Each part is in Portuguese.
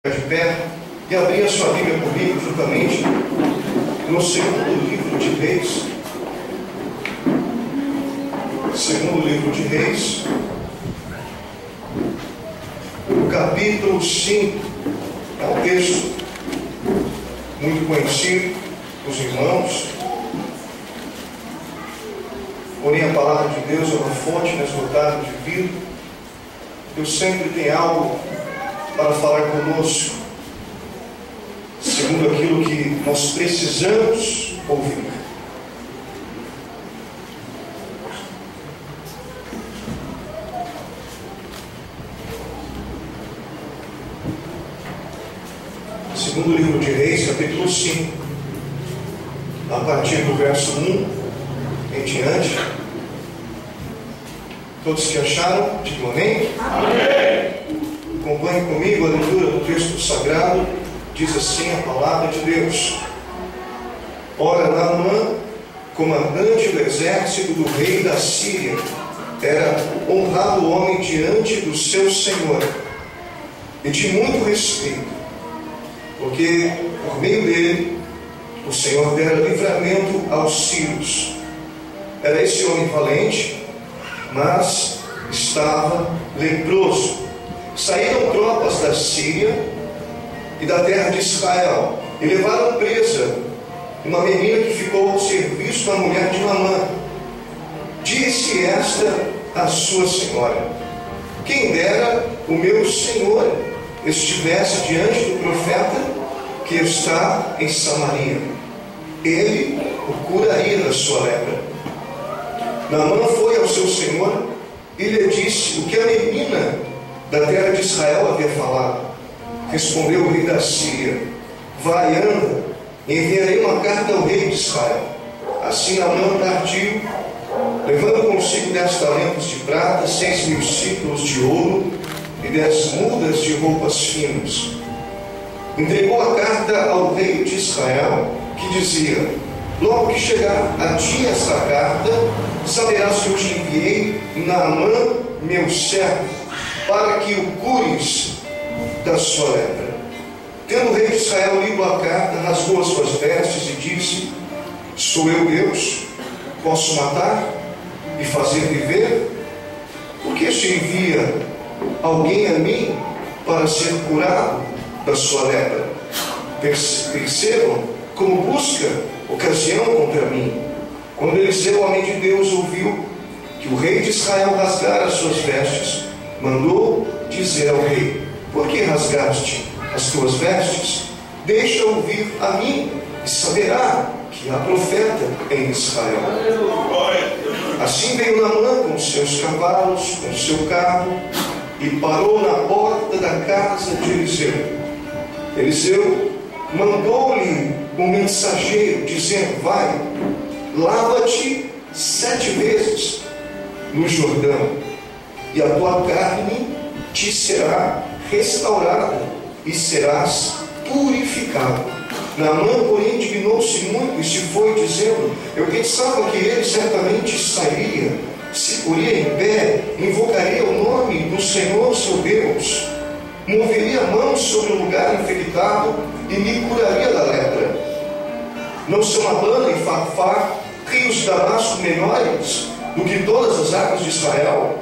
De pé e abrir a sua Bíblia comigo juntamente no segundo livro de Reis. Segundo livro de Reis, o capítulo 5. É um texto muito conhecido dos irmãos, porém a palavra de Deus é uma fonte inesgotável de vida. Deus sempre tem algo para falar conosco, segundo aquilo que nós precisamos ouvir. Segundo livro de Reis, capítulo 5, a partir do verso 1 em diante. Todos que acharam, digam amém? Amém! Acompanhe comigo a leitura do texto sagrado. Diz assim a palavra de Deus: Ora, Naamã, comandante do exército do rei da Síria, era honrado homem diante do seu senhor e de muito respeito, porque por meio dele o Senhor dera livramento aos sírios. Era esse homem valente, mas estava leproso. Saíram tropas da Síria e da terra de Israel e levaram presa uma menina que ficou ao serviço da mulher de Naamã. Disse esta à sua senhora: quem dera o meu senhor estivesse diante do profeta que está em Samaria, ele o curaria da sua lepra. Naamã foi ao seu senhor e lhe disse o que a menina da terra de Israel havia falado. Respondeu o rei da Síria: vai, anda, enviarei uma carta ao rei de Israel. Assim Naamã partiu, levando consigo 10 talentos de prata, 6.000 ciclos de ouro e 10 mudas de roupas finas. Entregou a carta ao rei de Israel, que dizia: logo que chegar a ti esta carta, saberás que eu te enviei Naamã, meu servo, para que o cures da sua lepra. Tendo o rei de Israel lido a carta, rasgou as suas vestes e disse: sou eu Deus? Posso matar e fazer viver? Por que se envia alguém a mim para ser curado da sua lepra? Percebam como busca ocasião contra mim. Quando Eliseu, homem de Deus, ouviu que o rei de Israel rasgara as suas vestes, mandou dizer ao rei: por que rasgaste as tuas vestes? Deixa ouvir a mim, e saberá que há profeta em Israel. Assim veio Naamã com seus cavalos, com seu carro, e parou na porta da casa de Eliseu. Eliseu mandou-lhe um mensageiro, dizendo: vai, lava-te 7 vezes no Jordão, e a tua carne te será restaurada e serás purificado. Naamã, porém, indignou-se muito e se foi, dizendo: eu pensava que ele certamente sairia, se poria em pé, invocaria o nome do Senhor seu Deus, moveria a mão sobre o lugar infectado e me curaria da lepra. Não são Abana e Farfar, rios de Damasco, menores do que todas as águas de Israel?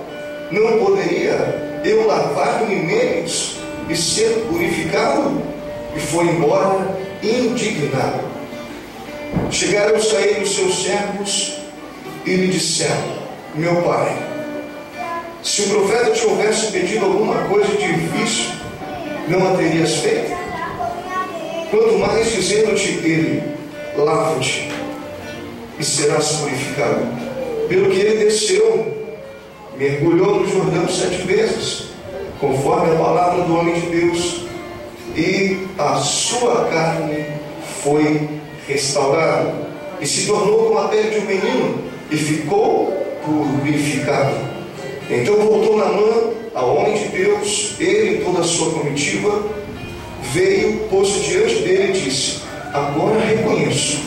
Não poderia eu lavar-me neles e ser purificado? E foi embora indignado. Chegaram-se a ele os seus servos e lhe disseram: meu pai, se o profeta te houvesse pedido alguma coisa difícil, não a terias feito? Quanto mais dizendo-te ele: lava-te e serás purificado. Pelo que ele desceu, mergulhou no Jordão 7 vezes, conforme a palavra do homem de Deus, e a sua carne foi restaurada, e se tornou como a pele de um menino, e ficou purificado. Então voltou Naamã ao homem de Deus, ele e toda a sua comitiva. Veio, pôs-se diante dele e disse: agora reconheço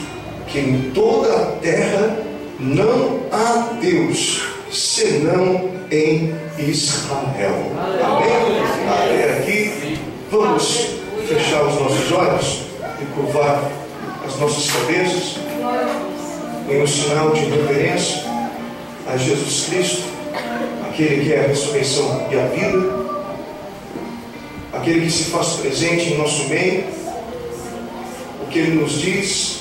que em toda a terra não há Deus senão em Israel. Amém? Até aqui. Vamos fechar os nossos olhos e curvar as nossas cabeças em um sinal de reverência a Jesus Cristo, aquele que é a ressurreição e a vida, aquele que se faz presente em nosso meio, o que Ele nos diz: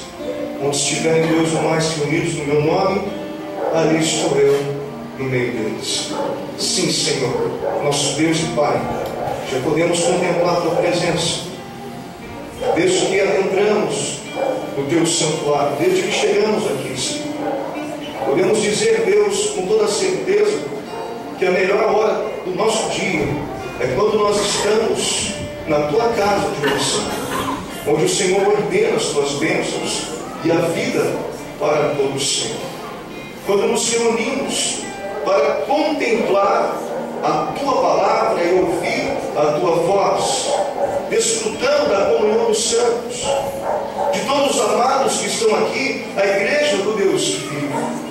onde estiverem dois ou mais reunidos no meu nome, ali estou eu no meio deles. Sim, Senhor, nosso Deus e Pai, já podemos contemplar a Tua presença, desde que adentramos no Teu santuário, desde que chegamos aqui, Senhor. Podemos dizer, Deus, com toda certeza, que a melhor hora do nosso dia é quando nós estamos na Tua casa de oração, onde o Senhor ordena as Tuas bênçãos e a vida para todos, Senhor. Quando nos reunimos para contemplar a Tua palavra e ouvir a Tua voz, desfrutando da comunhão dos santos, de todos os amados que estão aqui, a igreja do Deus vivo.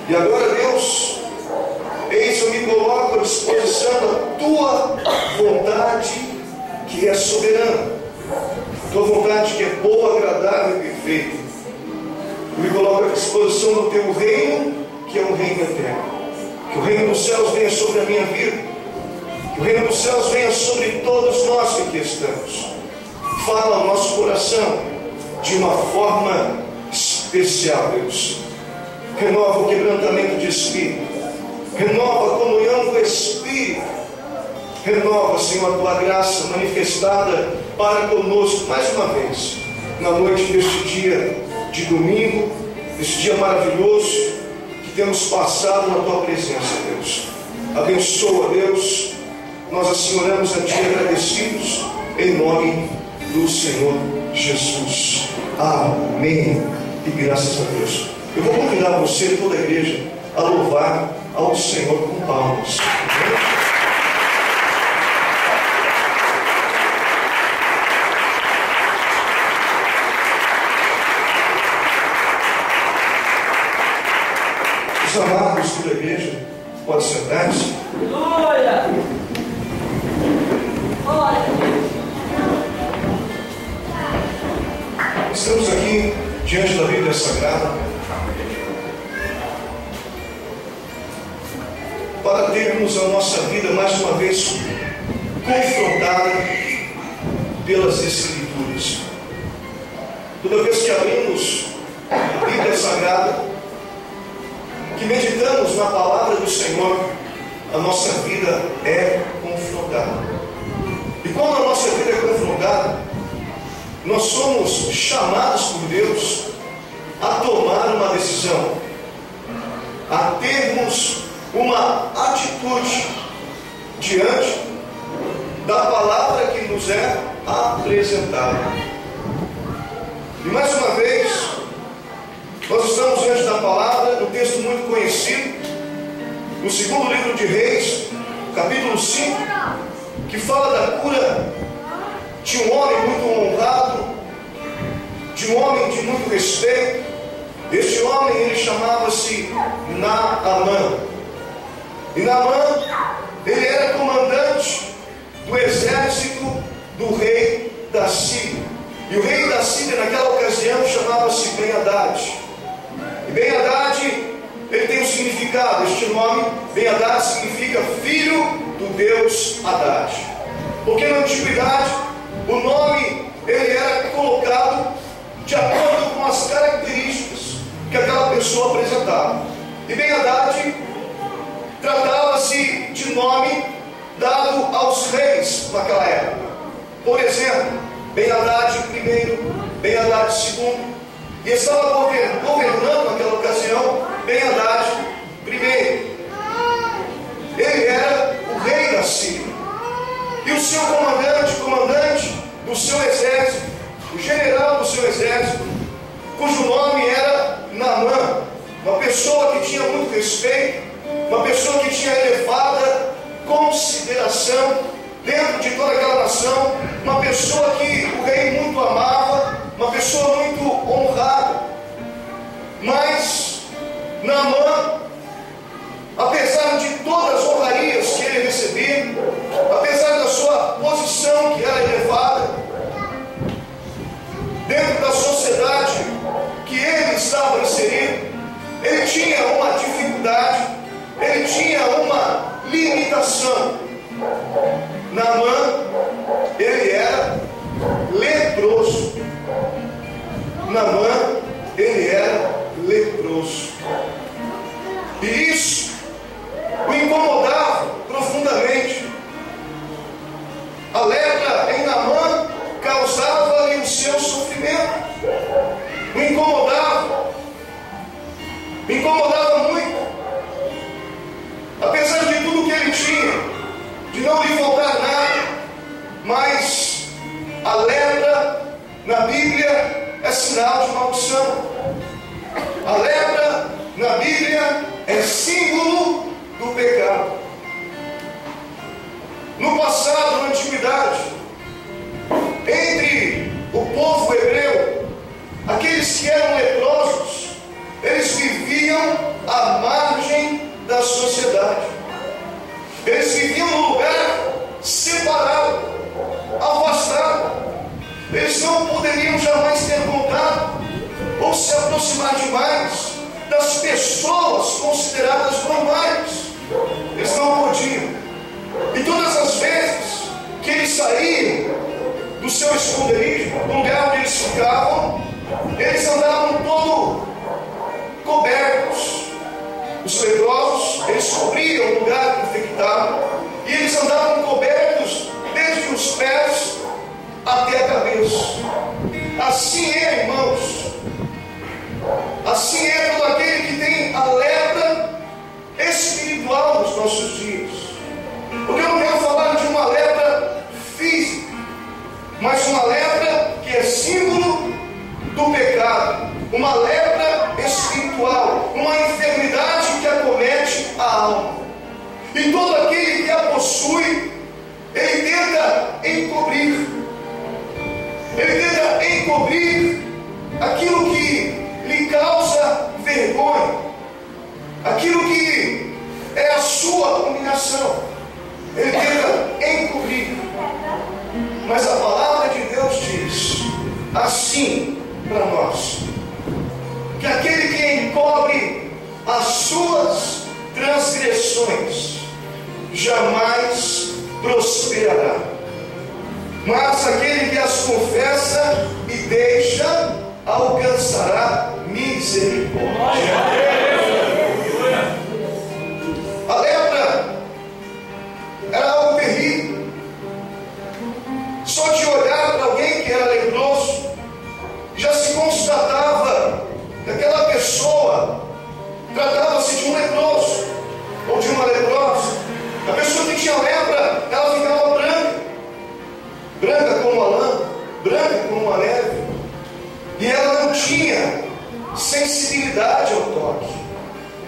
E agora, Deus, eis eu me coloco à disposição da Tua vontade, que é soberana, a Tua vontade que é boa, agradável e perfeita. Eu me coloco à disposição do Teu reino, que é um reino eterno. Que o reino dos céus venha sobre a minha vida, que o reino dos céus venha sobre todos nós que aqui estamos. Fala ao nosso coração de uma forma especial, Deus. Renova o quebrantamento de espírito, renova a comunhão do Espírito, renova, Senhor, a Tua graça manifestada para conosco mais uma vez, na noite deste dia de domingo, deste dia maravilhoso que temos passado na Tua presença, Deus. Abençoa, Deus, nós assim oramos a Ti agradecidos, em nome do Senhor Jesus. Amém. E graças a Deus. Eu vou convidar você, toda a igreja, a louvar ao Senhor com palmas. Os amados da igreja podem sentar-se. Glória! Glória! Estamos aqui diante da Bíblia Sagrada para termos a nossa vida mais uma vez confrontada pelas Escrituras. Toda vez que abrimos a Bíblia Sagrada, que meditamos na palavra do Senhor, a nossa vida é confrontada. E quando a nossa vida é confrontada, nós somos chamados por Deus a tomar uma decisão, a termos uma atitude diante da palavra que nos é apresentada. E mais uma vez, nós estamos diante da palavra, um texto muito conhecido, no segundo livro de Reis, capítulo 5, que fala da cura de um homem muito honrado, de um homem de muito respeito. Este homem, ele chamava-se Naamã. E Naamã, ele era comandante do exército do rei da Síria. E o rei da Síria, naquela ocasião, chamava-se Ben-Hadad. E Ben-Hadad, ele tem um significado. Este nome, Ben-Hadad, significa filho do Deus Hadad. Porque na antiguidade, o nome, ele era colocado de acordo com as características que aquela pessoa apresentava. E Ben-Hadad tratava-se de nome dado aos reis naquela época. Por exemplo, Ben-Hadad I, Ben-Hadad II, e estava governando naquela ocasião Ben-Hadad I. Ele era o rei da Síria. E o seu comandante do seu exército, o general do seu exército, cujo nome era Naamã, uma pessoa que tinha muito respeito, uma pessoa que tinha elevada consideração dentro de toda aquela nação, uma pessoa que o rei muito amava, uma pessoa muito honrada. Mas Naamã, apesar de todas as honrarias que ele recebia, apesar da sua posição que era elevada, tinha uma dificuldade, ele tinha uma limitação. Naamã, ele era leproso. Naamã, ele era leproso. E isso o incomodava profundamente. A lepra em Naamã causava-lhe o seu sofrimento. O incomodava muito. Apesar de tudo que ele tinha, de não lhe faltar nada, mas a lepra na Bíblia é sinal de maldição. A lepra na Bíblia é símbolo do pecado. No passado, na antiguidade, entre o povo hebreu, aqueles que eram leprosos, eles viviam à margem da sociedade. Eles viviam num lugar separado, afastado. Eles não poderiam jamais ter contato ou se aproximar demais das pessoas consideradas normais. Eles não podiam. E todas as vezes que eles saíam do seu esconderijo, do lugar onde eles ficavam, eles andavam todo cobertos. Os leprosos, eles cobriam o lugar infectado e eles andavam cobertos desde os pés até a cabeça. Assim é, irmãos. Assim é todo aquele que tem a lepra espiritual nos nossos dias. Porque eu não quero falar de uma lepra física, mas uma lepra que é símbolo do pecado. Uma lepra espiritual, uma enfermidade que acomete a alma. E todo aquele que a possui, ele tenta encobrir. Ele tenta encobrir aquilo que lhe causa vergonha, aquilo que é a sua humilhação. Ele tenta encobrir. Mas a palavra de Deus diz assim para nós: que aquele que encobre as suas transgressões jamais prosperará, mas aquele que as confessa e deixa alcançará misericórdia. A lepra era algo terrível. Só de olhar para alguém que era leproso, já se constatava que aquela pessoa tratava-se de um leproso ou de uma leprosa. A pessoa que tinha lepra, ela ficava branca, branca como a lã, branca como a neve, e ela não tinha sensibilidade ao toque.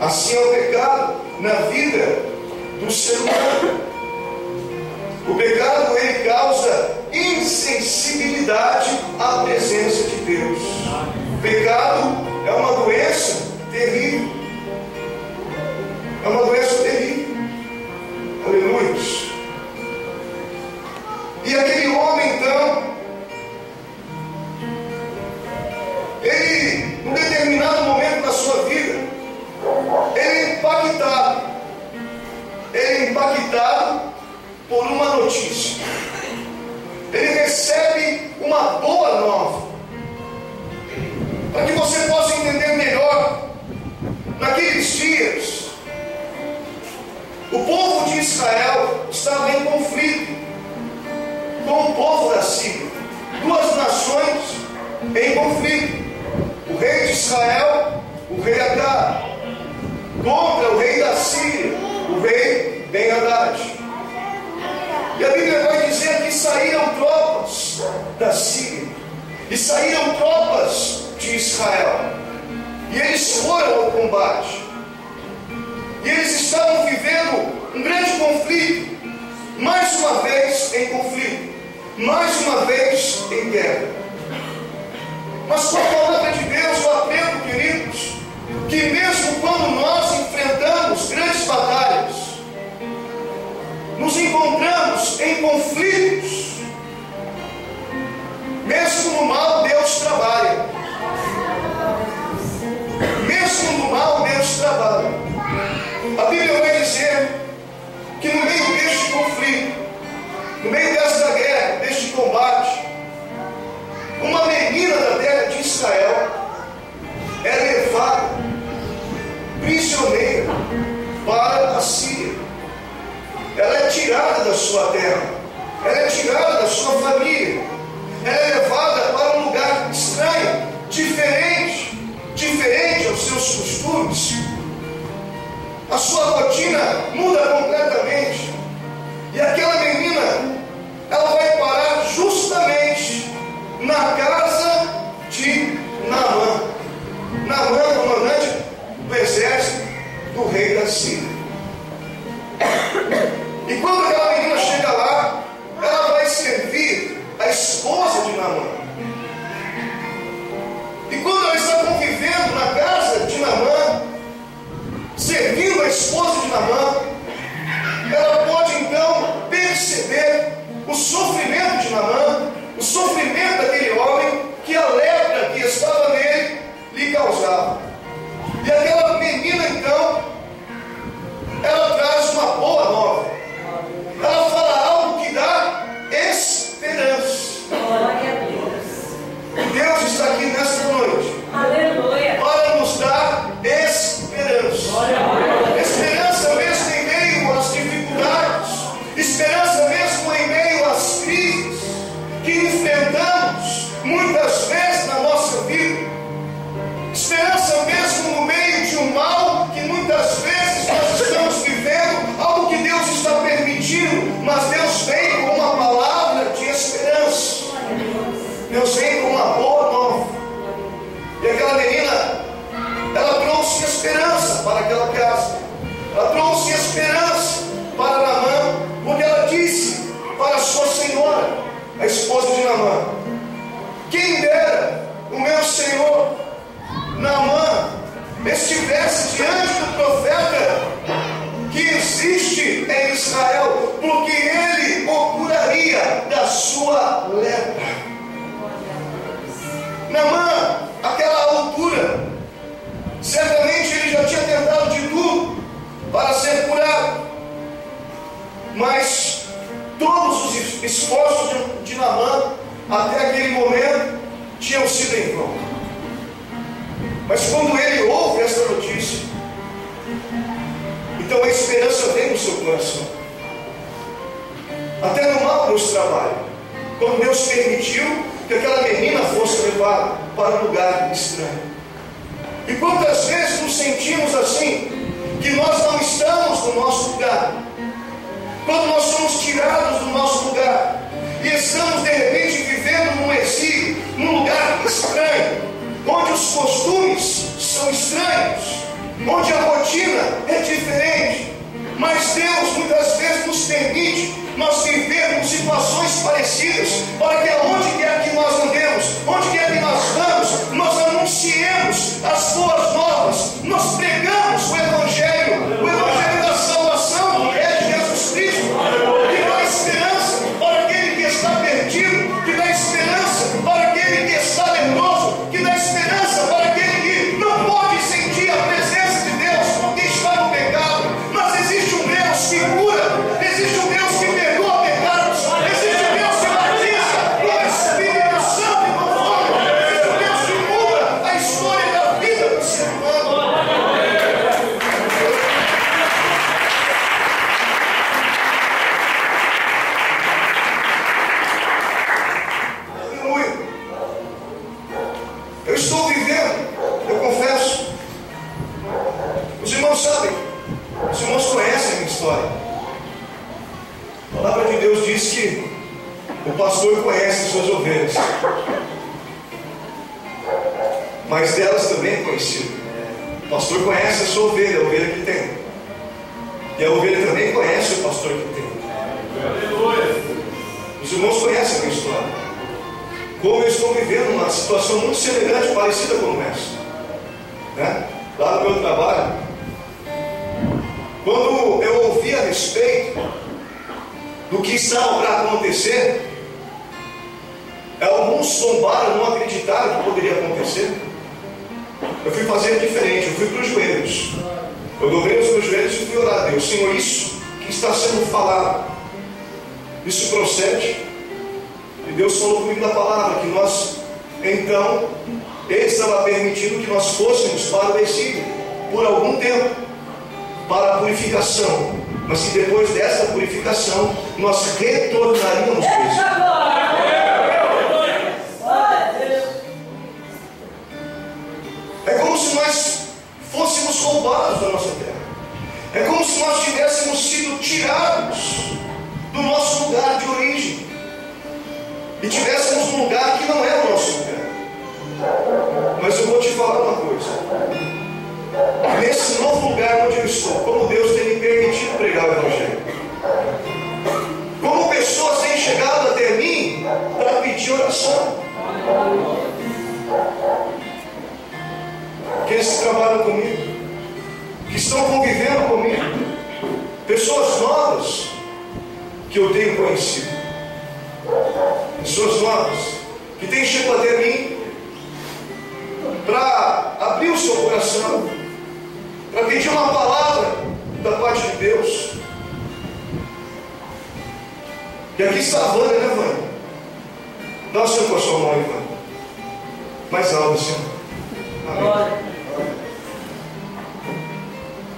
Assim é o pecado na vida do ser humano. O pecado, ele causa insensibilidade à presença de Deus. O pecado é uma doença terrível. É uma doença terrível. Aleluia. E aquele homem, então, ele, num determinado momento da sua vida, ele é impactado por uma notícia. Ele recebe uma boa nova. Para que você possa entender melhor, naqueles dias, o povo de Israel estava em conflito com o povo da Síria. Duas nações em conflito. O rei de Israel, o rei Acabe, contra o rei da Síria, o rei Ben-Hadad. E a Bíblia vai dizer que saíram tropas da Síria e saíram tropas de Israel. E eles foram ao combate. E eles estavam vivendo um grande conflito. Mais uma vez em conflito. Mais uma vez em guerra. Mas com a palavra de Deus eu aprendo, queridos, que mesmo quando nós enfrentamos grandes batalhas, nos encontramos em conflitos, mesmo no mal Deus trabalha. Mesmo no mal Deus No meio desta guerra, deste combate, uma menina da terra de Israel é levada prisioneira para a Síria. Ela é tirada da sua terra, ela é tirada da sua família, ela é levada para um lugar estranho, diferente aos seus costumes. A sua rotina muda completamente. E aquela menina, ela vai parar justamente na casa de Naamã. Naamã, comandante do exército do rei da Síria. E quando aquela menina chega lá, ela vai servir a esposa de Naamã. E quando ela está convivendo na casa de Naamã, servindo a esposa de Naamã, ela pode então perceber o sofrimento de Naamã, o sofrimento daquele homem que a lepra que estava nele lhe causava. E aquela menina então, ela traz uma boa nova. Ela fala algo que dá esperança. Glória a Deus. Deus está aqui nesta noite. Aleluia. Para nos dar esperança. Glória a Deus. Esperança mesmo em meio às dificuldades. Esperança mesmo em meio às crises que enfrentamos muitas vezes na nossa vida. Esperança mesmo no meio de um mal que muitas vezes nós estamos vivendo, algo que Deus está permitindo, mas Deus vem com uma palavra de esperança. Deus vem com uma boa nova. E aquela menina, ela trouxe esperança para aquela casa. Ela trouxe esperança para Naamã, porque ela disse para a sua senhora, a esposa de Naamã: quem dera o meu senhor Naamã estivesse diante do profeta que existe em Israel, porque ele o curaria da sua lepra. Naamã, aquela altura, certamente ele já tinha tentado de tudo para ser curado, mas todos os esforços de Naamã até aquele momento tinham sido em vão. Mas quando ele ouve essa notícia, então a esperança vem no seu coração. Até no mau Deus trabalha. Quando Deus permitiu que aquela menina fosse levada para um lugar estranho. E quantas vezes nos sentimos assim, que nós não estamos no nosso lugar, quando nós somos tirados do nosso lugar e estamos de repente vivendo num exílio, num lugar estranho, onde os costumes são estranhos, onde a rotina é diferente, mas Deus muitas vezes nos permite nós vivermos situações parecidas, para que aonde quer que nós andemos, onde quer que nós vamos, nós anunciemos as boas novas, nós pregamos o Evangelho da salvação, que é de Jesus Cristo, que dá esperança para aquele que está perdido, que dá esperança para aquele que está leproso, que dá esperança para aquele que não pode sentir a presença de Deus porque está no pecado. Mas existe um Deus que cura, existe um Deus que perdoa pecados, existe um Deus que batiza com o Espírito Santo e com fogo, existe um Deus que muda a história da vida do ser humano. Aleluia. Eu estou vivendo, eu confesso. Os irmãos sabem, os irmãos conhecem a minha história. A palavra de Deus diz que o pastor conhece as suas ovelhas, mas delas também é conhecido. O pastor conhece a sua ovelha, a ovelha que tem, e a ovelha também conhece o pastor que tem. Os irmãos conhecem a minha história, como eu estou vivendo uma situação muito semelhante, parecida com essa, né? Lá no meu trabalho, quando eu ouvi a respeito do que estava para acontecer, alguns zombaram, não acreditaram que poderia acontecer. Eu fui fazer diferente, eu fui para os joelhos, eu dobrei os meus joelhos e fui orar a Deus: Senhor, isso que está sendo falado Isso procede. E Deus falou comigo na palavra que nós, então, Ele estava permitindo que nós fôssemos para o exílio por algum tempo, para a purificação, mas que depois dessa purificação nós retornaríamos para o exílio. É como se nós fôssemos roubados da nossa terra. É como se nós tivéssemos sido tirados do nosso lugar de origem e tivéssemos um lugar que não é o nosso lugar. Mas eu vou te falar uma coisa: nesse novo lugar onde eu estou, como Deus tem me permitido pregar o Evangelho, como pessoas têm chegado até mim para pedir oração, aqueles que trabalham comigo, que estão convivendo comigo, pessoas novas que eu tenho conhecido, pessoas novas que têm chegado até mim para abrir o seu coração, para pedir uma palavra da parte de Deus. E aqui está a Vânia, né, Vânia? Dá o seu com a sua mão aí, Vânia. Mais alto, Senhor. Amém.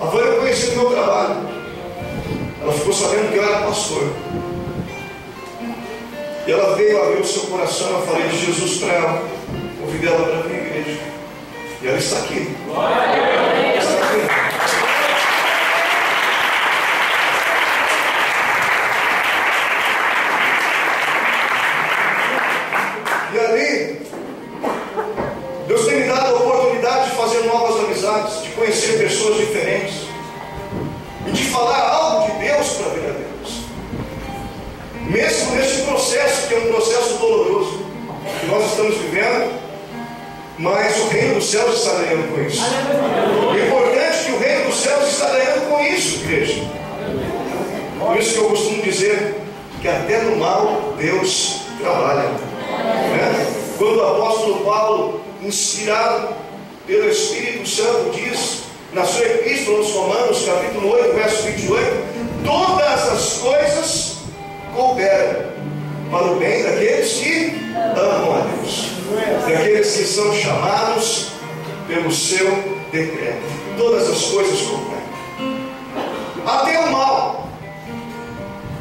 A Vânia conhecia o meu trabalho. Ela ficou sabendo que eu era pastor. E ela veio abrir o seu coração. Eu falei de Jesus para ela. Convidei ela para vir à igreja. E ela está aqui. Ela está aqui. E ali, Deus tem me dado a oportunidade de fazer novas amizades, de conhecer pessoas diferentes e de falar algo de Deus para a vida deles. Mesmo nesse processo, que é um processo doloroso, que nós estamos vivendo, mas o reino dos céus está ganhando com isso. O importante é que o reino dos céus está ganhando com isso, igreja. Por isso que eu costumo dizer que até no mal Deus trabalha. Quando o apóstolo Paulo, inspirado pelo Espírito Santo, diz na sua epístola aos Romanos, capítulo 8, verso 28, todas as coisas cooperam para o bem daqueles que amam a Deus, daqueles que são chamados pelo seu decreto. Todas as coisas cooperam. Até o mal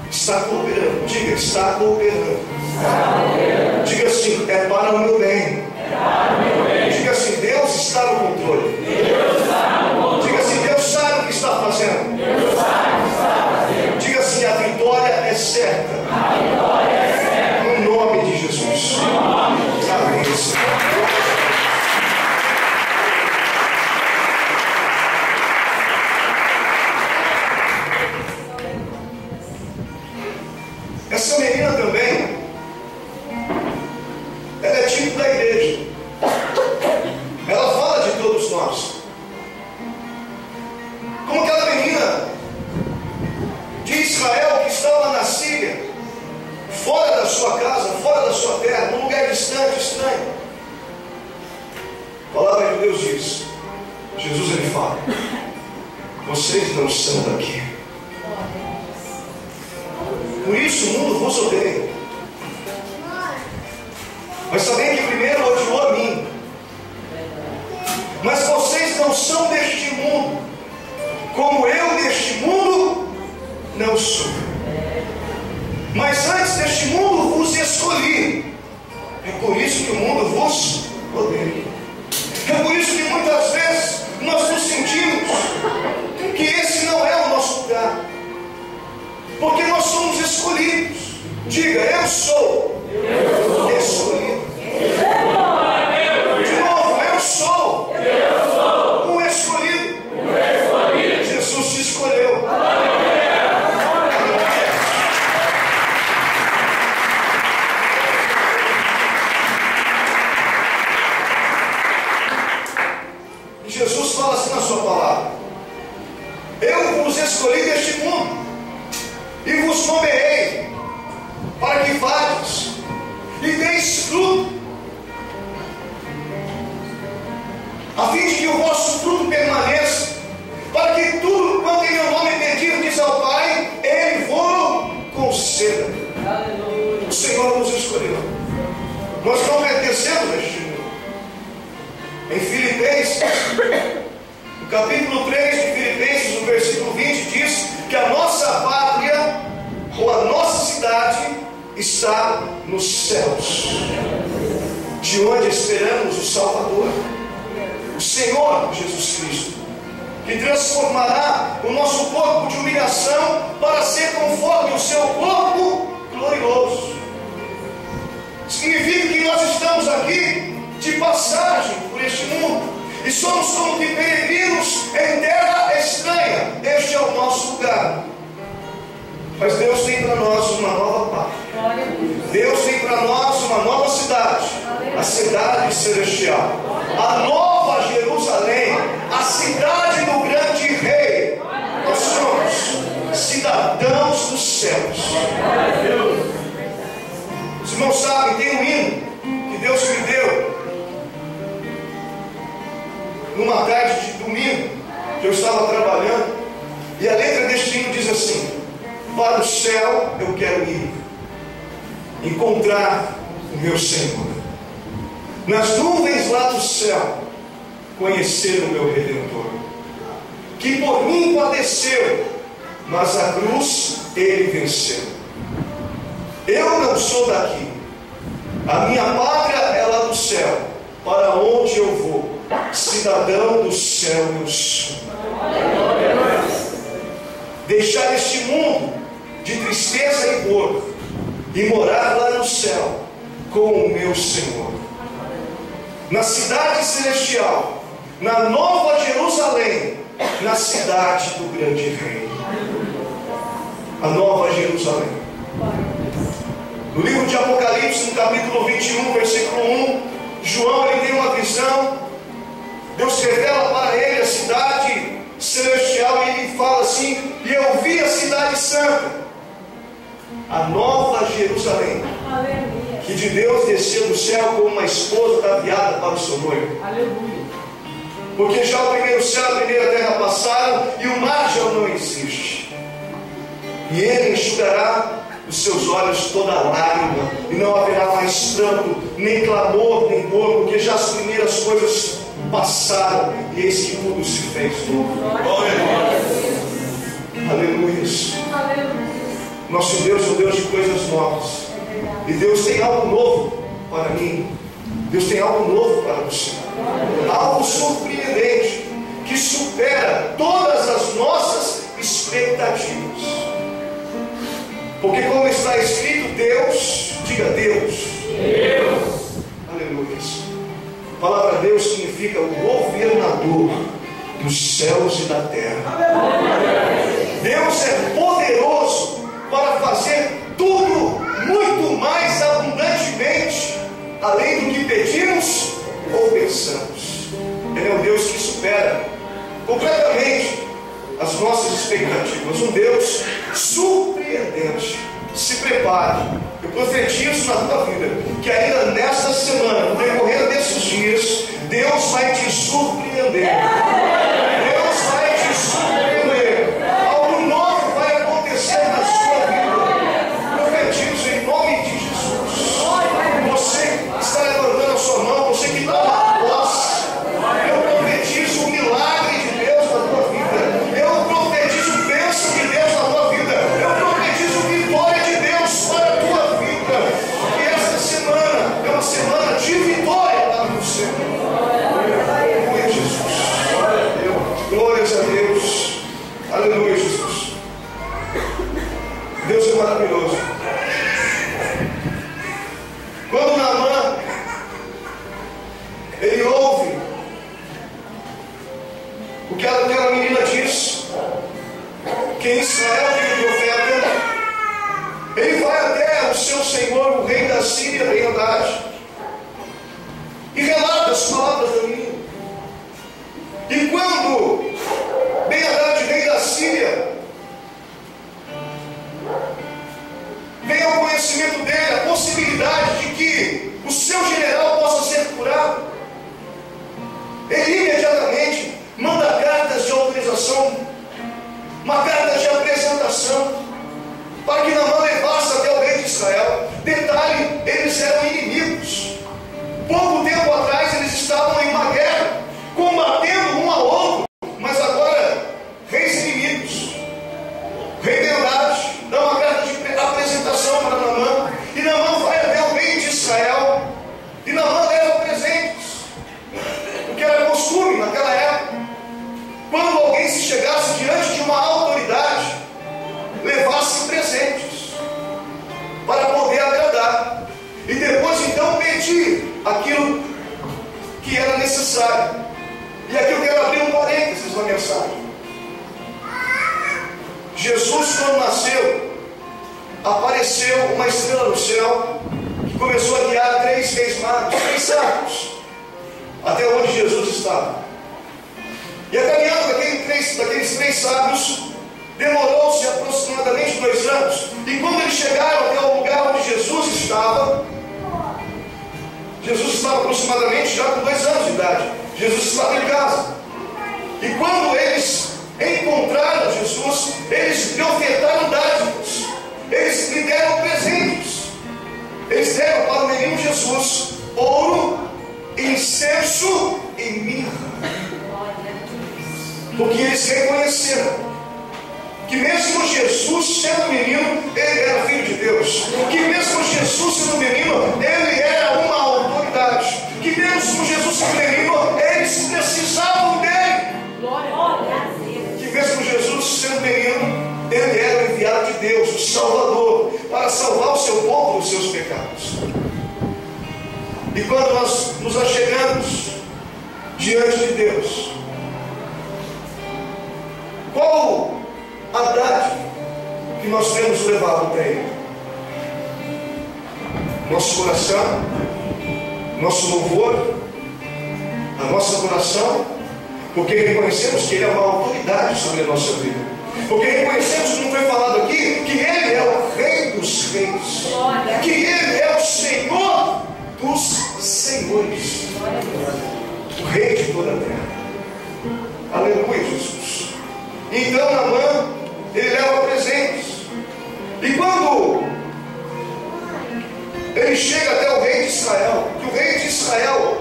está cooperando. Diga, está cooperando. Diga assim, é para o meu bem. Diga assim, Deus está no controle. Diga assim, Deus sabe o que está fazendo. Diga assim, a vitória é certa. No nome de Jesus. Amém. Essa menina também, ela é tipo da igreja. Ela fala de todos nós. Como aquela menina de Israel que estava na Síria, fora da sua casa, fora da sua terra, num lugar distante, estranho. A palavra de Deus diz, Jesus ele fala, vocês não são daqui. Por isso o mundo vos odeia. Mas também que primeiro odiou a mim. Mas vocês não são deste mundo, como eu deste mundo não sou. Mas antes deste mundo vos escolhi. É por isso que o mundo vos odeia. É por isso que muitas vezes nós nos sentimos que esse não é o nosso lugar, porque nós somos escolhidos. Diga, eu sou escolhido. De novo, eu sou o escolhido. Jesus te escolheu. E Jesus fala assim na sua palavra: eu vos escolhi deste mundo e vos nomeei para que vades e deis fruto, a fim de que o vosso fruto permaneça, para que tudo quanto em meu nome pedir, diz ao Pai, Ele vos conceda. O Senhor nos escolheu. Nós não pertencemos a este mundo. Em Filipenses, no capítulo 3 de Filipenses, no versículo 20, diz que a nossa pátria, ou a nossa cidade, está nos céus, de onde esperamos o Salvador, o Senhor Jesus Cristo, que transformará o nosso corpo de humilhação para ser conforme o seu corpo glorioso. Significa que nós estamos aqui de passagem por este mundo e somos como que peregrinos em terra estranha. Este é o nosso lugar. Mas Deus tem para nós uma nova pátria. Deus tem para nós uma nova cidade, a cidade celestial, a nova Jerusalém, a cidade do grande rei. Nós somos cidadãos dos céus. Os irmãos sabem, tem um hino que Deus me deu numa tarde de domingo, que eu estava trabalhando, e a letra deste hino diz assim: para o céu eu quero ir, encontrar o meu Senhor, nas nuvens lá do céu, conhecer o meu Redentor, que por mim padeceu, mas a cruz ele venceu. Eu não sou daqui, a minha pátria é lá do céu, para onde eu vou, cidadão do céu eu sou. Deixar este mundo de tristeza e dor e morar lá no céu com o meu Senhor, na cidade celestial, na nova Jerusalém, na cidade do grande rei, a nova Jerusalém. No livro de Apocalipse, no capítulo 21, versículo 1, João ele tem uma visão. Deus revela para ele a cidade celestial e ele fala assim: e eu vi a cidade santa, a nova Jerusalém, que de Deus desceu do céu como uma esposa ataviada para o seu noivo. Aleluia. Porque já o primeiro céu e a primeira terra passaram e o mar já não existe. E ele enxugará dos seus olhos toda lágrima, e não haverá mais pranto, nem clamor, nem dor, porque já as primeiras coisas passaram, e eis que tudo se fez novo. Aleluia. Nosso Deus é um Deus de coisas novas, e Deus tem algo novo para mim. Deus tem algo novo para você, algo surpreendente, que supera todas as nossas expectativas. Porque como está escrito, Deus, diga Deus. Deus. Aleluia. A palavra Deus significa o governador dos céus e da terra. Deus é poderoso para fazer tudo muito mais abundantemente, além do que pedimos ou pensamos. Ele é um Deus que supera completamente as nossas expectativas, um Deus surpreendente. Se prepare, eu profetizo na tua vida que ainda nesta semana, no decorrer desses dias, Deus vai te surpreender. Deus vai te surpreender. Algo novo vai acontecer na sua vida. Profetizo em nome de Jesus. Você está levantando a sua mão, você que está na posse, eu profetizo o milagre de Deus na tua vida. Eu profetizo bênção de Deus na tua vida. Eu profetizo vitória de Deus para a tua vida. E esta semana é uma semana de vitória para você. Aleluia, Jesus. Glórias a Deus. Aleluia, Jesus. Deus é maravilhoso. Quando Naamã ele ouve o que aquela menina diz, que em Israel tem um profeta, ele vai até o seu senhor, o rei da Síria, Ben-Hadad, e relata as palavras da menina. E quando Ben-Hadad, rei da Síria, vem ao conhecimento dele a possibilidade de que o seu general possa ser curado, ele imediatamente manda cartas de autorização, uma carta de apresentação, para que Naamã levasse até o rei de Israel. aquilo que era necessário. E aqui eu quero abrir um parênteses na mensagem. Jesus, quando nasceu, apareceu uma estrela no céu que começou a guiar 3 reis magos, 3 sábios, até onde Jesus estava. E a caminhada daqueles 3 sábios demorou-se aproximadamente 2 anos. E quando eles chegaram até o lugar onde Jesus estava aproximadamente já com 2 anos de idade. Jesus estava em casa. E quando eles encontraram Jesus, eles lhe ofertaram dádivas, eles lhe deram presentes. Eles deram para o menino Jesus ouro, incenso e mirra, porque eles reconheceram que mesmo Jesus sendo menino, ele era filho de Deus, que mesmo Jesus sendo menino, ele era uma autoridade, que mesmo Jesus sendo menino, eles precisavam dele, que mesmo Jesus sendo menino, ele era o enviado de Deus, o Salvador, para salvar o seu povo dos seus pecados. E quando nós nos achegamos diante de Deus, qual a dádiva que nós temos levado para Ele? Nosso coração, nosso louvor, a nossa adoração, porque reconhecemos que Ele é uma autoridade sobre a nossa vida. Porque reconhecemos, como foi falado aqui, que Ele é o Rei dos Reis, que Ele é o Senhor dos Senhores, o Rei de toda a terra. Aleluia, Jesus. Então Naamã, ele leva presentes. E quando ele chega até o rei de Israel, que o rei de Israel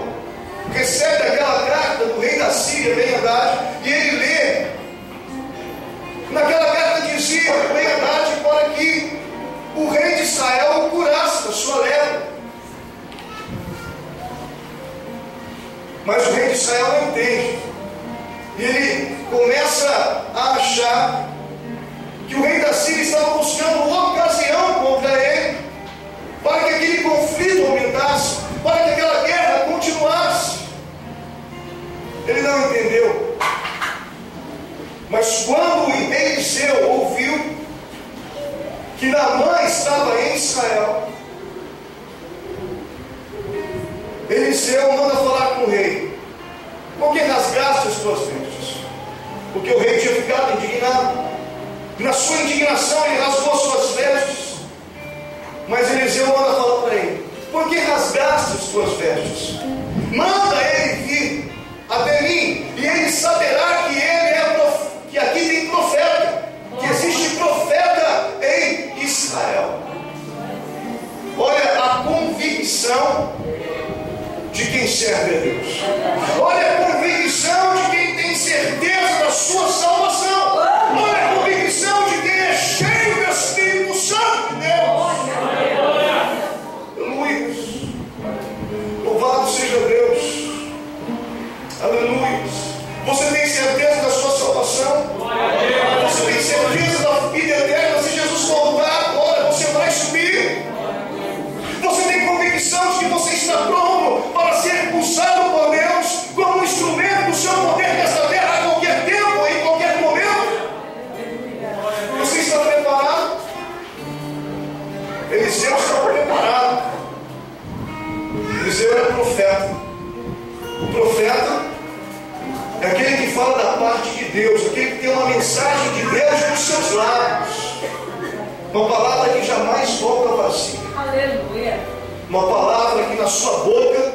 recebe aquela carta do rei da Síria, Ben-Hadad, e ele lê. Naquela carta dizia Ben-Hadad para que o rei de Israel o curasse da sua lepra. Mas o rei de Israel não entende. E ele começa a achar que o rei da Síria estava buscando ocasião contra ele, para que aquele conflito aumentasse, para que aquela guerra continuasse. Ele não entendeu. Mas quando Eliseu ouviu que Naamã estava em Israel, Eliseu manda falar com o rei: por que rasgaste as tuas vestes? Porque o rei tinha ficado indignado. Na sua indignação ele rasgou as suas vestes. Mas Eliseu manda falar para ele: por que rasgaste as tuas vestes? Manda ele vir até mim, e ele saberá que que aqui tem profeta, que existe profeta em Israel. Olha a convicção de quem serve a Deus. Olha a convicção de quem tem certeza da sua salvação. Olha a convicção de quem é cheio do Espírito Santo de Deus. Aleluia. Louvado seja Deus. Aleluia. Você tem certeza da sua salvação? Você tem certeza da vida eterna? Se Jesus voltar agora, você vai subir. Você tem convicção de que você está pronto para ser usado por Deus como um instrumento do seu poder nesta terra a qualquer tempo, em qualquer momento? Você está preparado? Eliseu estava preparado. Eliseu era profeta. O profeta é aquele que fala da parte de Deus, aquele que tem uma mensagem de Deus nos seus lábios, uma palavra que jamais volta vazia. Aleluia. Uma palavra que na sua boca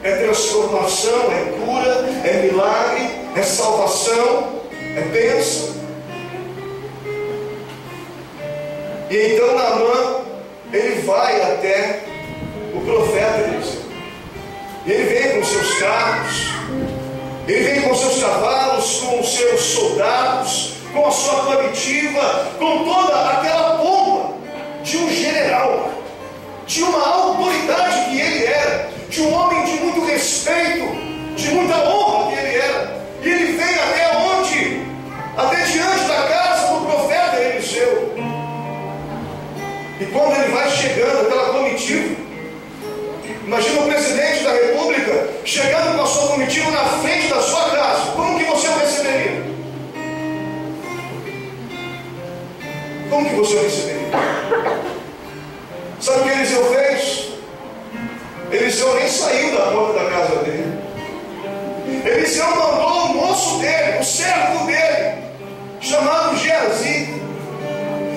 é transformação, é cura, é milagre, é salvação, é bênção. E então Naamã, ele vai até o profeta Eliseu. E ele vem com seus carros, ele vem com seus cavalos, com os seus soldados, com a sua comitiva, com toda aquela pompa de um general, de uma autoridade que ele era, de um homem de muito respeito, de muita honra que ele era. E ele vem até onde? Até diante da casa do profeta Eliseu. E quando ele vai chegando, aquela comitiva, Imagina o presidente da República chegando com a sua comitiva na frente da sua casa. Como que você o receberia? Como que você o receberia? Sabe o que Eliseu fez? Eliseu nem saiu da porta da casa dele. Eliseu mandou o moço dele, o servo dele, chamado Geazi.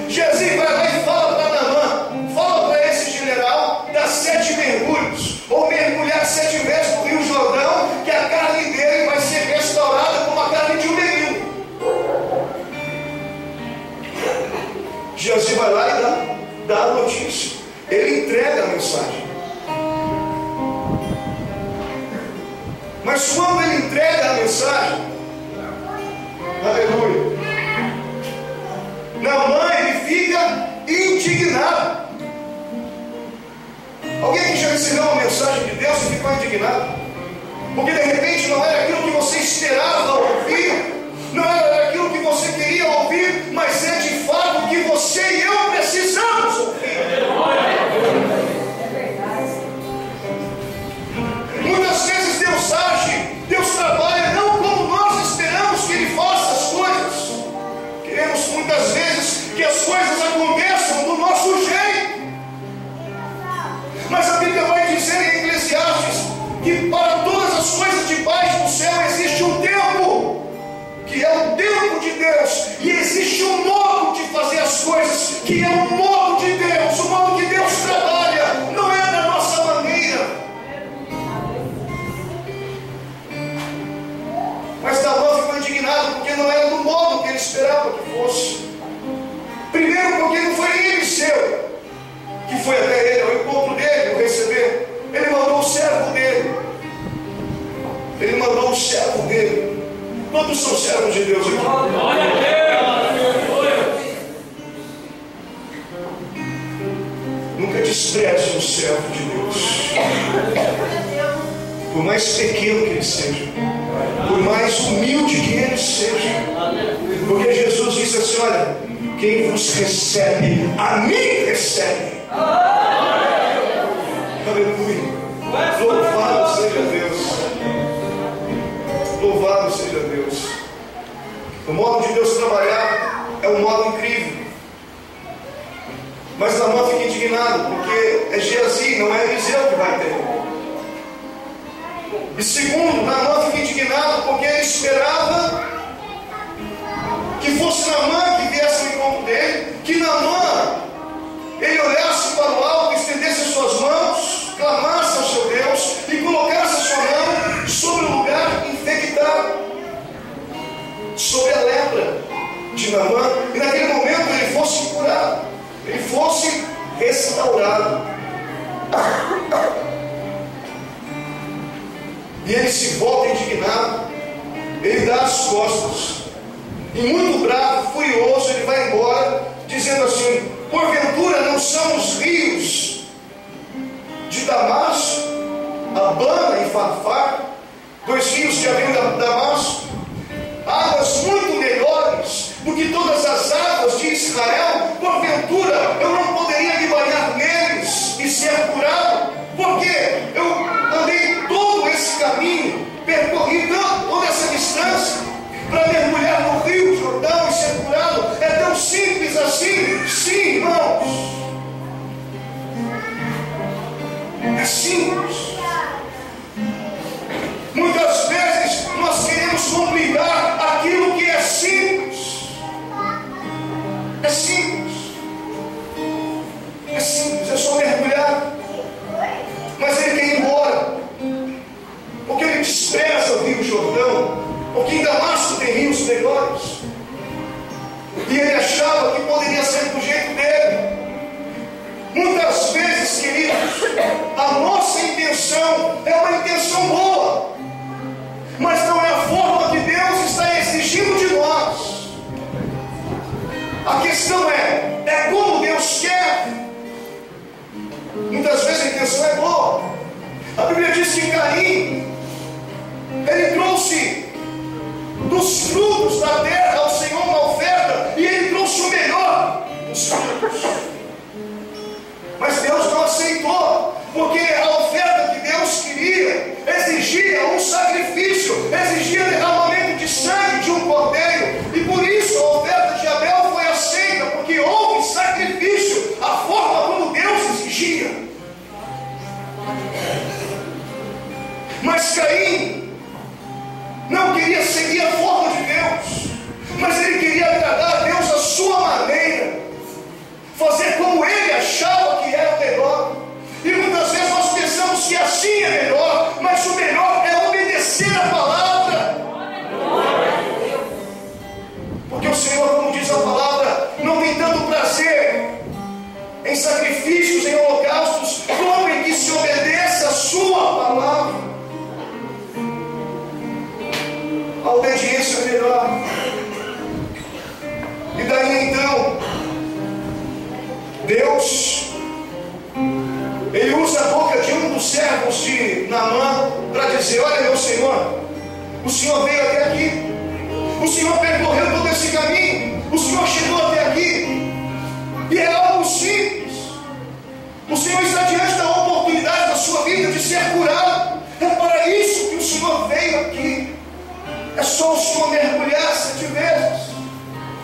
Geazi vai lá e fala para Naamã, fala para esse general, dar 7 mergulhos, ou mergulhar 7 vezes no Rio Jordão, que a carne dele vai ser restaurada como a carne de um menino. Geazi vai lá e dá a notícia. Ele entrega a mensagem. Mas quando ele entrega a mensagem, aleluia, Naamã, ele fica indignado. Alguém que já recebeu uma mensagem de Deus e ficou indignado? Porque de repente não era aquilo que você esperava ouvir, não era aquilo que você queria ouvir, mas é de fato o que você e eu precisamos ouvir. Muitas vezes Deus age, Deus trabalha não como nós esperamos que Ele faça as coisas. Queremos muitas vezes que as coisas aconteçam do nosso jeito. Mas a Bíblia vai dizer em Eclesiastes que para todas as coisas debaixo do céu existe um tempo, que é o tempo de Deus, e existe um modo de fazer as coisas, que é o modo de Deus, o modo que Deus trabalha, não é da nossa maneira. Mas Naamã ficou indignado porque não era do modo que ele esperava que fosse. Primeiro porque não foi Eliseu que foi até ele, ao encontro dele, o receber. Ele mandou o servo dele. Ele mandou o servo dele. Quantos são servos de Deus aqui? Glória a Deus! Nunca despreze o servo de Deus. Por mais pequeno que ele seja, por mais humilde que ele seja. Porque Jesus disse assim: olha, quem vos recebe, a mim recebe. Aleluia. Louvado seja Deus. Louvado seja Deus. O modo de Deus trabalhar é um modo incrível. Mas Naamã fica indignado porque é Geazi, não é Eliseu que vai ter. E segundo, Naamã fica indignado porque ele esperava que fosse Naamã que viesse ao encontro dele, que Naamã ele olhasse para o alto, estendesse as suas mãos, clamasse ao seu Deus e colocasse a sua mão sobre o lugar infectado, sobre a lepra de Naamã, e naquele momento ele fosse curado, ele fosse restaurado. E ele se volta indignado, ele dá as costas, e muito bravo, furioso, ele vai embora, dizendo assim: porventura não são os rios de Damasco, Abana e Farfar, 2 rios que haviam de Damasco, águas muito melhores do que todas as águas de Israel? Porventura eu não poderia me banhar neles e ser curado? Porque eu andei todo esse caminho, percorri toda essa distância para mergulhar no Rio Jordão e ser curado? É tão simples assim? Sim, irmãos. É simples. Muitas vezes nós queremos complicar aquilo que é simples. É simples. É simples, é só mergulhar. Mas ele quer ir embora, porque ele despreza o Rio Jordão, porque em Damasco tem rios melhores, e ele achava que poderia ser do jeito dele. Muitas vezes, queridos, a nossa intenção é uma intenção boa, mas não é a forma que Deus está exigindo de nós. A questão é como Deus quer. Muitas vezes a intenção é boa. A Bíblia diz que Caim, ele trouxe dos frutos da terra ao Senhor uma oferta, e ele trouxe o melhor dos frutos. Mas Deus não aceitou, porque a oferta exigia um sacrifício, exigia derramamento de sangue de um cordeiro, e por isso a oferta de Abel foi aceita, porque houve sacrifício, a forma como Deus exigia. Mas Caim não queria seguir a forma de Deus, mas ele queria agradar a Deus à sua maneira, fazer como ele achava que era o melhor. E muitas vezes nós pensamos que assim é melhor, mas o melhor é obedecer a palavra. Porque o Senhor, como diz a palavra, não tem tanto prazer em sacrifícios, em holocaustos, como em que se obedeça a sua palavra. A obediência é melhor. E daí então, Deus, Ele usa a boca de um dos servos de Naamã para dizer: olha, meu Senhor, o Senhor veio até aqui, o Senhor percorreu todo esse caminho, o Senhor chegou até aqui, e é algo simples. O Senhor está diante da oportunidade da sua vida de ser curado. É para isso que o Senhor veio aqui. É só o Senhor mergulhar 7 vezes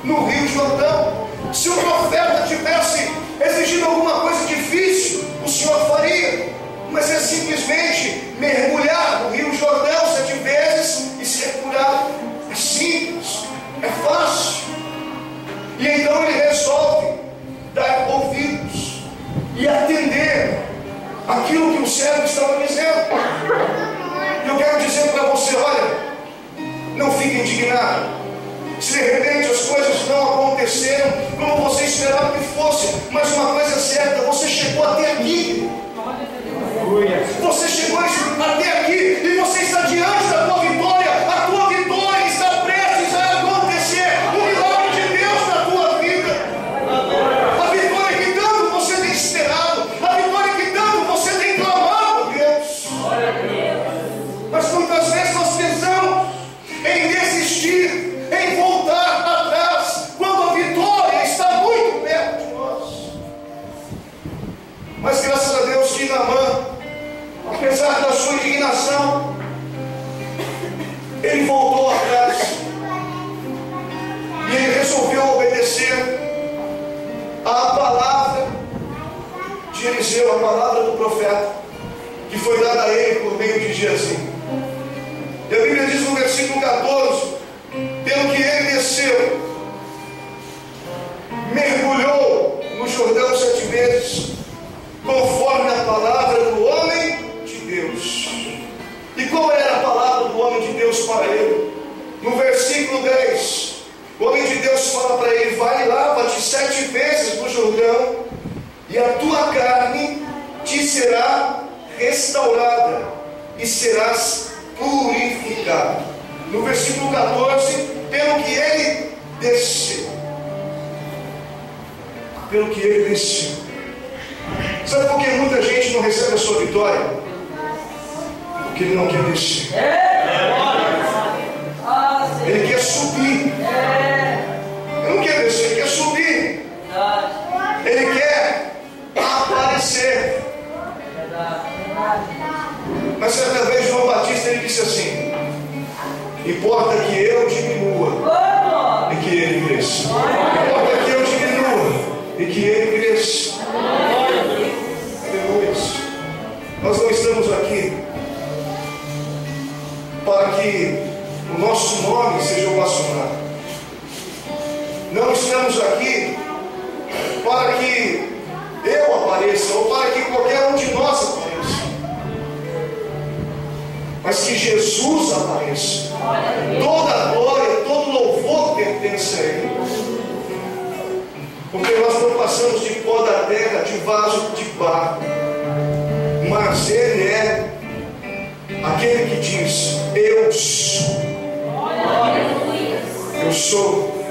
no Rio Jordão. Se o profeta tivesse exigido alguma coisa difícil, o Senhor faria. Mas é simplesmente mergulhar no Rio Jordão 7 vezes e ser curado. É simples, é fácil. E então ele resolve dar ouvidos e atender aquilo que o servo estava dizendo. E eu quero dizer para você: olha, não fique indignado se de repente as coisas não aconteceram como você esperava que fosse. Mas uma coisa é certa: você chegou até aqui. Você chegou até aqui e você está diante da tua vitória. A tua vitória está prestes a acontecer. O milagre de Deus na tua vida. A vitória que tanto você tem esperado, a vitória que tanto você tem clamado a Deus. Mas muitas vezes nós pensamos em desistir, em voltar atrás, quando a vitória está muito perto de nós. Mas graças a Deus que Naamã, apesar da sua indignação, ele voltou atrás e ele resolveu obedecer à palavra de Eliseu, a palavra do profeta, que foi dada a ele por meio de Geazi. E a Bíblia diz no versículo 14: pelo que ele desceu, mergulhou no Jordão 7 vezes, conforme a palavra do homem de Deus. E qual era a palavra do homem de Deus para ele? No versículo 10, o homem de Deus fala para ele: vai e lava-te 7 vezes no Jordão, e a tua carne te será restaurada, e serás purificado. No versículo 14, pelo que ele desceu. Pelo que ele desceu. Sabe por que muita gente não recebe a sua vitória? Porque ele não quer descer. Ele quer subir. Ele não quer descer, ele quer subir. Ele quer aparecer. Mas certa vez João Batista ele disse assim: importa que eu diminua e que ele cresça. Importa que eu diminua e que ele cresça. Aleluia. Nós não estamos aqui para que o nosso nome seja ovacionado. Não estamos aqui para que eu apareça ou para que qualquer um de nós apareça, mas que Jesus apareça. Toda a glória, todo louvor pertence a Ele. Porque nós não passamos de pó da terra, de vaso de barro, mas Ele é aquele que diz: eu sou. Eu sou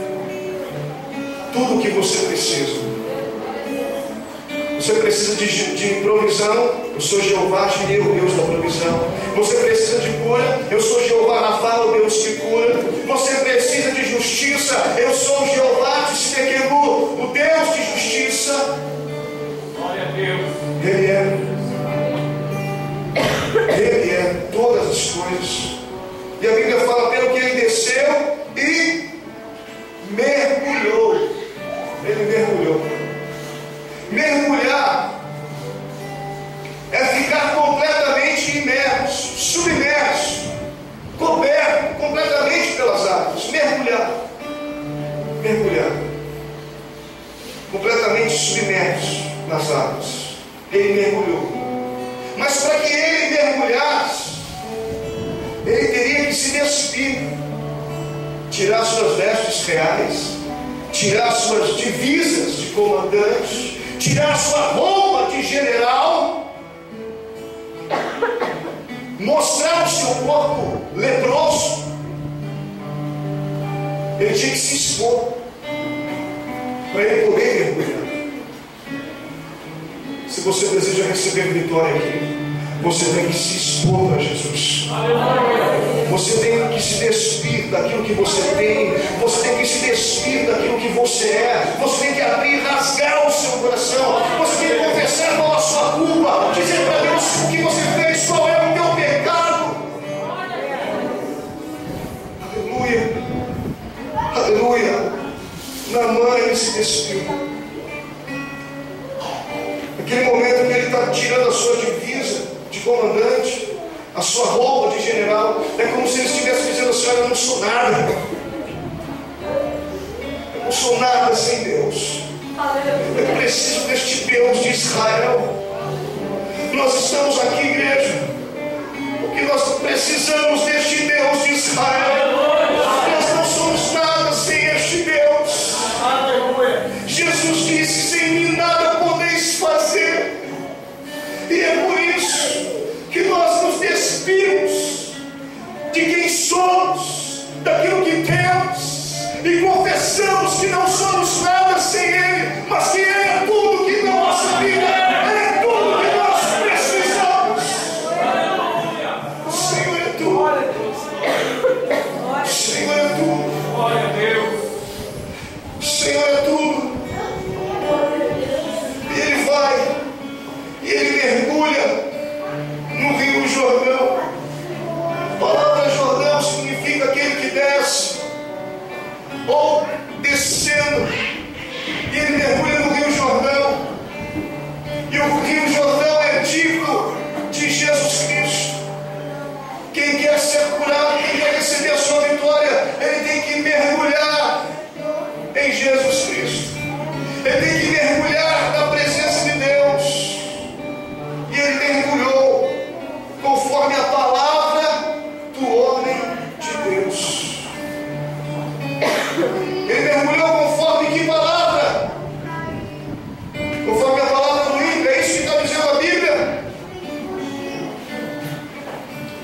tudo o que você precisa. Você precisa de provisão, eu sou Jeová Jireh, o Deus da provisão. Você precisa de cura, eu sou Jeová Rafa, o Deus que cura. Você precisa de justiça, eu sou Jeová Tsidkenu, o Deus de justiça. Glória a Deus. Ele é todas essas coisas. E a Bíblia fala pelo que ele desceu e mergulhou. Ele mergulhou. Mergulhar é ficar completamente imerso, submerso, coberto completamente pelas águas. Mergulhar. Mergulhar. Completamente submerso nas águas. Ele mergulhou. Mas para que ele mergulhasse, ele teria que se despir, tirar suas vestes reais, tirar suas divisas de comandante, tirar sua roupa de general, mostrar o seu corpo leproso. Ele tinha que se expor para ele poder mergulhar. Se você deseja receber vitória aqui, você tem que se expor para Jesus. Você tem que se despir daquilo que você tem. Você tem que se despir daquilo que você é. Você tem que abrir, rasgar o seu coração. Você tem que confessar qual a sua culpa, dizer para Deus o que você fez, qual é o teu pecado. Aleluia. Aleluia. Naamã, ele se despiu. Aquele momento que ele está tirando a sua divisa de comandante, a sua roupa de general, é como se ele estivesse dizendo assim: olha, eu não sou nada. Eu não sou nada sem Deus. Eu preciso deste Deus de Israel. Nós estamos aqui, igreja, porque nós precisamos deste Deus de Israel. Nós não somos nada sem este Deus. Jesus disse: sem mim nada podeis fazer. E é por isso que nós nos despimos de quem somos, daquilo que temos, e confessamos que não somos nada sem Ele, mas que Ele é tudo que na nossa vida, Ele é tudo que nós precisamos. O Senhor é tudo. O Senhor é tudo. Glória a Deus. O Senhor é tudo. E Ele vai, e Ele mergulha no Rio Jordão. A palavra Jordão significa aquele que desce, ou descendo. E ele mergulha no Rio Jordão. E o Rio Jordão é tipo de Jesus Cristo. Quem quer ser curado, quem quer receber a sua vitória, ele tem que mergulhar em Jesus Cristo. Ele tem que mergulhar na presença de Deus. E ele mergulhou conforme a palavra do homem de Deus. Ele mergulhou conforme que palavra? Conforme a palavra do ímpio. É isso que está dizendo a Bíblia.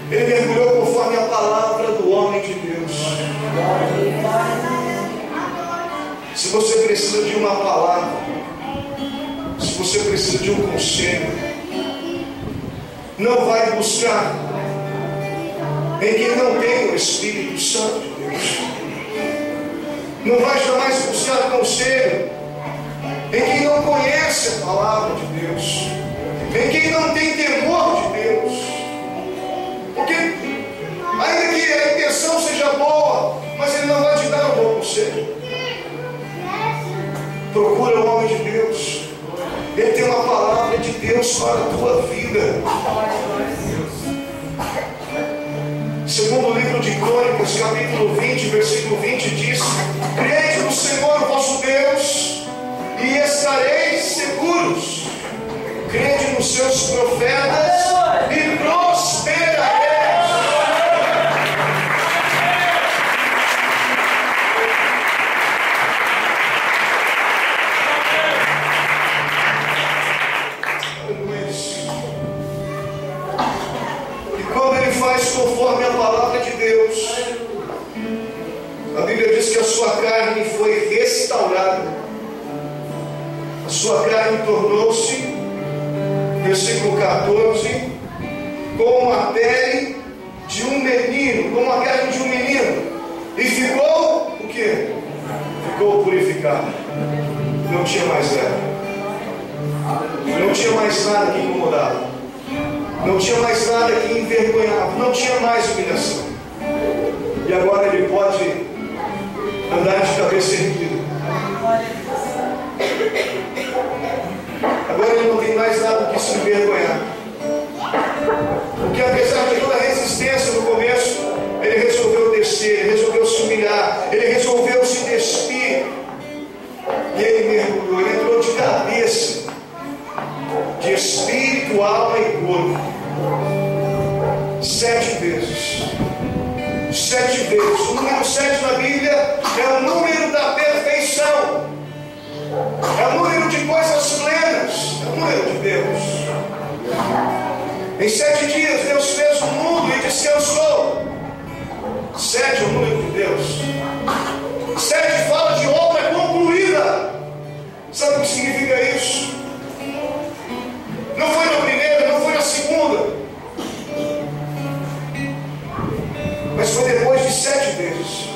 Ele mergulhou conforme a palavra do homem de Deus. Se você precisa de uma palavra, se você precisa de um conselho, não vai buscar em quem não tem o Espírito Santo de Deus. Não vai jamais buscar conselho em quem não conhece a palavra de Deus, em quem não tem temor de Deus. Porque ainda que a intenção seja boa, mas ele não vai te dar um bom conselho. Procura o homem de Deus. Ele tem uma palavra de Deus para a tua vida. Segundo o livro de Crônicas, capítulo 20, versículo 20, diz: crede no Senhor vosso Deus e estareis seguros. Crede nos seus profetas e prosperareis. Faz conforme a palavra de Deus. A Bíblia diz que a sua carne foi restaurada. A sua carne tornou-se, versículo 14, como a pele de um menino, como a carne de um menino. E ficou o quê? Ficou purificado. Não tinha mais erro. Não tinha mais nada que incomodava. Não tinha mais nada que envergonhava, não tinha mais humilhação. E agora ele pode andar de cabeça erguida. Agora ele não tem mais nada que se envergonhar. Porque apesar de toda a resistência no começo, ele resolveu descer, ele resolveu se humilhar, ele resolveu se despir. E ele mergulhou, ele entrou de cabeça, de espírito, alma e corpo. 7 vezes. 7 vezes. O número 7 na Bíblia é o número da perfeição. É o número de coisas plenas. É o número de Deus. Em 7 dias Deus fez o mundo e descansou. 7 é o número de Deus. 7 fala de obra concluída. Sabe o que significa isso? Não foi na primeira, não foi na segunda, mas foi depois de 7 vezes.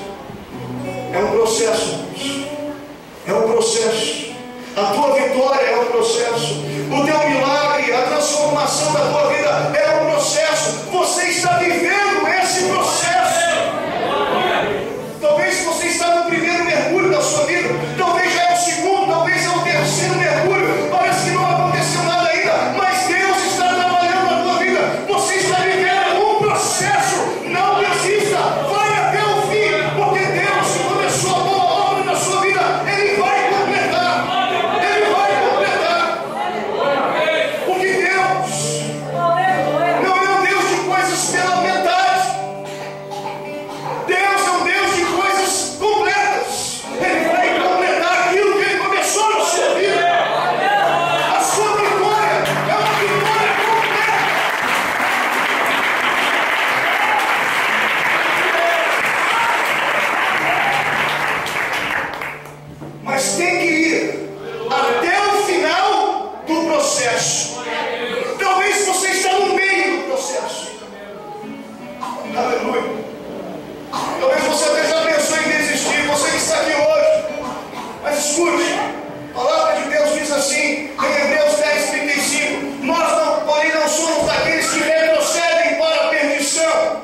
É um processo. É um processo. A tua vitória é um processo. O teu milagre, a transformação da tua vida é um processo. Você está vivendo esse processo. Talvez você está no primeiro mergulho da sua vida, talvez já é o segundo, talvez é o terceiro mergulho. Parece que não aconteceu nada ainda, mas Deus está trabalhando na tua vida. Você está vivendo um processo. Não desista, vai até o fim, porque Deus que começou a boa obra na sua vida, Ele vai completar. Ele vai completar. Porque Deus não é um Deus de coisas pela metade. Deus é um Deus de coisas completas. Ele vai completar aquilo que Ele começou na sua vida. A sua vitória é uma vitória completa. Mas tem que ir até o final do processo. Talvez você está no meio do processo. Aleluia. Talvez você até já pensou em desistir, você que está aqui hoje. Mas escute, a palavra de Deus diz assim, em Hebreus 10:35, nós porém não somos daqueles que retrocedem para a perdição,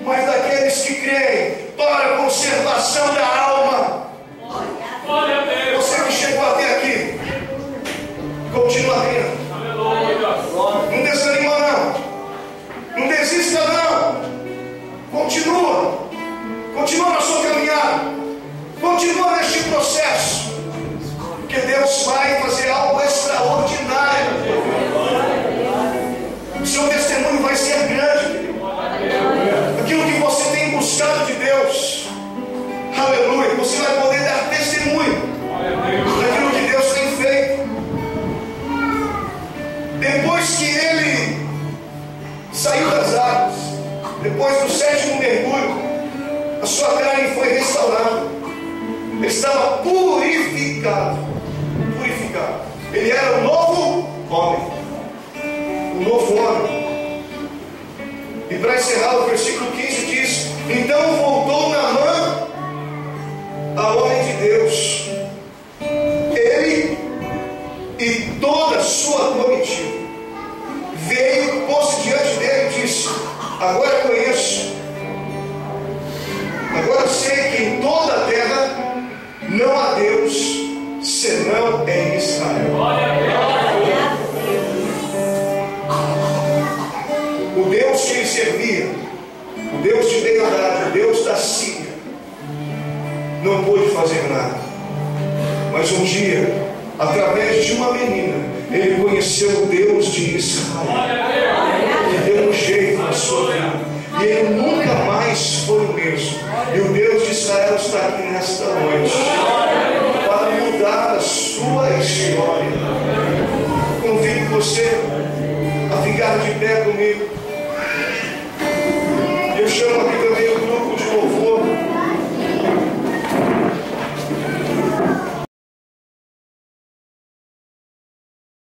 mas daqueles que creem para a conservação da alma. Você que chegou até aqui, continua crendo. Não desanima não. Não desista não. Continua na sua caminhada, continua neste processo, porque Deus vai fazer algo extraordinário. O seu testemunho vai ser grande. Aquilo que você tem buscado de Deus, aleluia, você vai poder dar testemunho daquilo que Deus tem feito. Depois que ele saiu das águas, depois do 7º mergulho, a sua carne foi restaurada. Ele estava purificado. Ele era um novo homem. Um novo homem. E para encerrar, o versículo 15 diz: então voltou Naamã a homem de Deus, ele e toda a sua comitiva. Veio, pôs-se diante dele e disse: agora conheço, agora sei que em toda a terra não há Deus senão em Israel. O Deus que ele servia, o Deus de Deodade, o Deus da Síria, não pôde fazer nada. Mas um dia, através de uma menina, ele conheceu o Deus de Israel, que deu um jeito na sua vida. E ele nunca mais foi o mesmo. E o Deus de Israel está aqui nesta noite para mudar a sua história. Convido você a ficar de pé comigo.